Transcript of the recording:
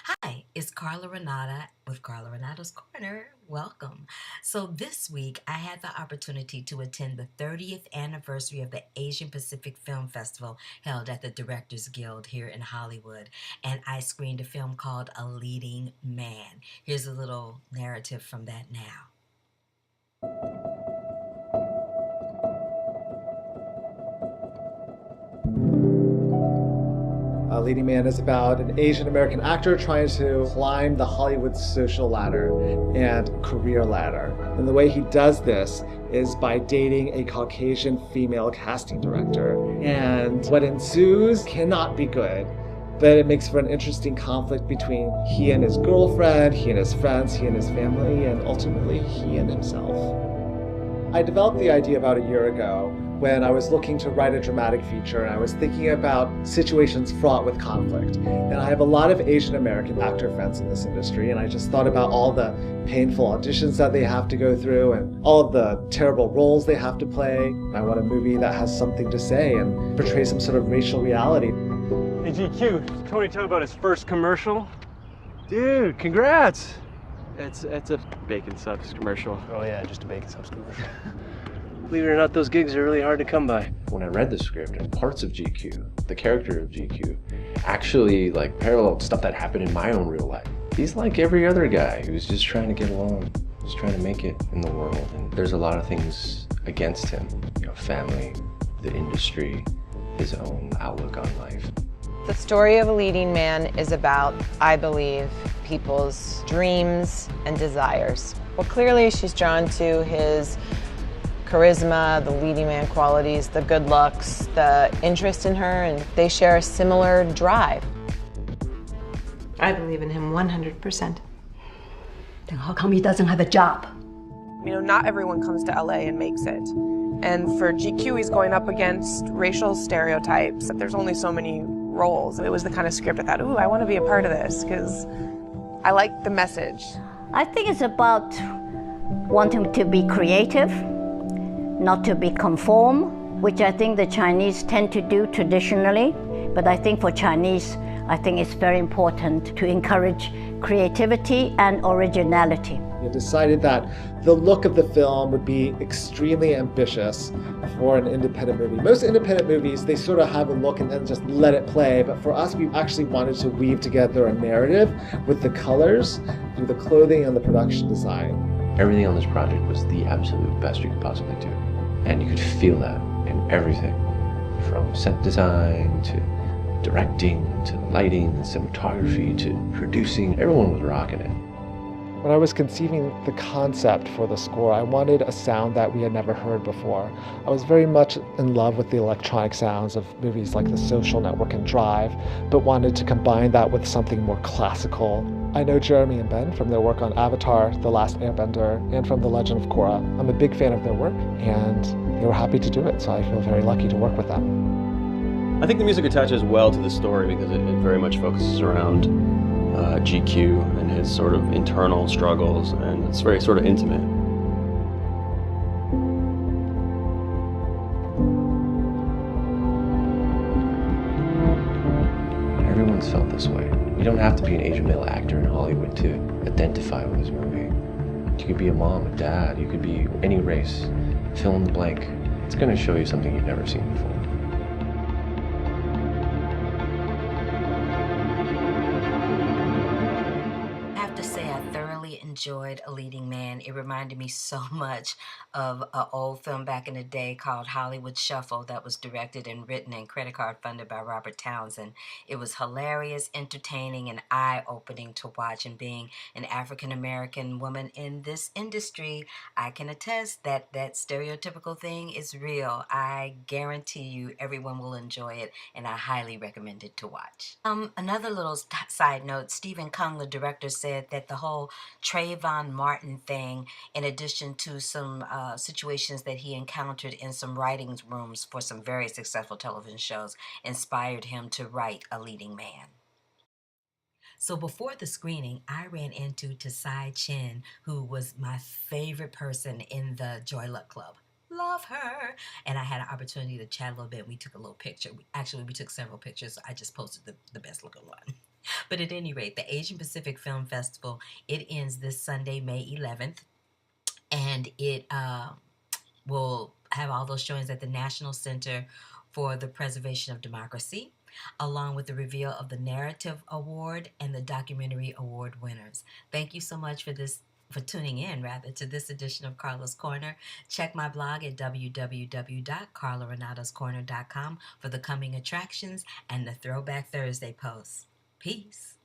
Hi, it's Carla Renata with Carla Renata's Corner. Welcome. So, this week I had the opportunity to attend the 30th anniversary of the Asian Pacific Film Festival held at the Directors Guild here in Hollywood. And I screened a film called A Leading Man. Here's a little narrative from that now. Leading Man is about an Asian American actor trying to climb the Hollywood social ladder and career ladder. And the way he does this is by dating a Caucasian female casting director. And what ensues cannot be good, but it makes for an interesting conflict between he and his girlfriend, he and his friends, he and his family, and ultimately he and himself. I developed the idea about a year ago when I was looking to write a dramatic feature and I was thinking about situations fraught with conflict. And I have a lot of Asian American actor friends in this industry, and I just thought about all the painful auditions that they have to go through and all of the terrible roles they have to play. I want a movie that has something to say and portray some sort of racial reality. Hey GQ, Tony talk about his first commercial. Dude, congrats! It's a bacon subs commercial. Oh yeah, just a bacon subs commercial. Believe it or not, those gigs are really hard to come by. When I read the script and parts of GQ, the character of GQ, actually paralleled stuff that happened in my own real life. He's like every other guy who's just trying to get along, just trying to make it in the world. And there's a lot of things against him, family, the industry, his own outlook on life. The story of A Leading Man is about, I believe, people's dreams and desires. Well, clearly she's drawn to his charisma, the leading man qualities, the good looks, the interest in her, and they share a similar drive. I believe in him 100%. Then how come he doesn't have a job? Not everyone comes to LA and makes it. And for GQ, he's going up against racial stereotypes. There's only so many roles. It was the kind of script I thought, ooh, I want to be a part of this because I like the message. I think it's about wanting to be creative, not to be conform, which I think the Chinese tend to do traditionally. But I think for Chinese, I think it's very important to encourage creativity and originality. We decided that the look of the film would be extremely ambitious for an independent movie. Most independent movies, they sort of have a look and then just let it play. But for us, we actually wanted to weave together a narrative with the colors, through the clothing and the production design. Everything on this project was the absolute best you could possibly do. And you could feel that in everything, from set design to directing to lighting, cinematography to producing. Everyone was rocking it. When I was conceiving the concept for the score, I wanted a sound that we had never heard before. I was very much in love with the electronic sounds of movies like The Social Network and Drive, but wanted to combine that with something more classical. I know Jeremy and Ben from their work on Avatar, The Last Airbender, and from The Legend of Korra. I'm a big fan of their work, and they were happy to do it, so I feel very lucky to work with them. I think the music attaches well to the story because it very much focuses around GQ and his sort of internal struggles, and it's very sort of intimate. Everyone's felt this way. You don't have to be an Asian male actor in Hollywood to identify with this movie. You could be a mom, a dad, you could be any race. Fill in the blank. It's going to show you something you've never seen before. Enjoyed A Leading Man. It reminded me so much of an old film back in the day called Hollywood Shuffle that was directed and written and credit card funded by Robert Townsend. It was hilarious, entertaining, and eye-opening to watch. And being an African-American woman in this industry, I can attest that that stereotypical thing is real. I guarantee you everyone will enjoy it, and I highly recommend it to watch. Another little side note, Stephen Kung, the director, said that the whole Trayvon Martin thing, in addition to some situations that he encountered in some writing rooms for some very successful television shows, inspired him to write A Leading Man. So before the screening, I ran into Tsai Chin, who was my favorite person in the Joy Luck Club. Love her. And I had an opportunity to chat a little bit. We took a little picture. We took several pictures. I just posted the best looking one. But at any rate, the Asian Pacific Film Festival, it ends this Sunday, May 11th, and it will have all those showings at the National Center for the Preservation of Democracy, along with the reveal of the Narrative Award and the Documentary Award winners. Thank you so much for tuning in to this edition of Carla's Corner. Check my blog at www.carlarenatascorner.com for the coming attractions and the Throwback Thursday posts. Peace.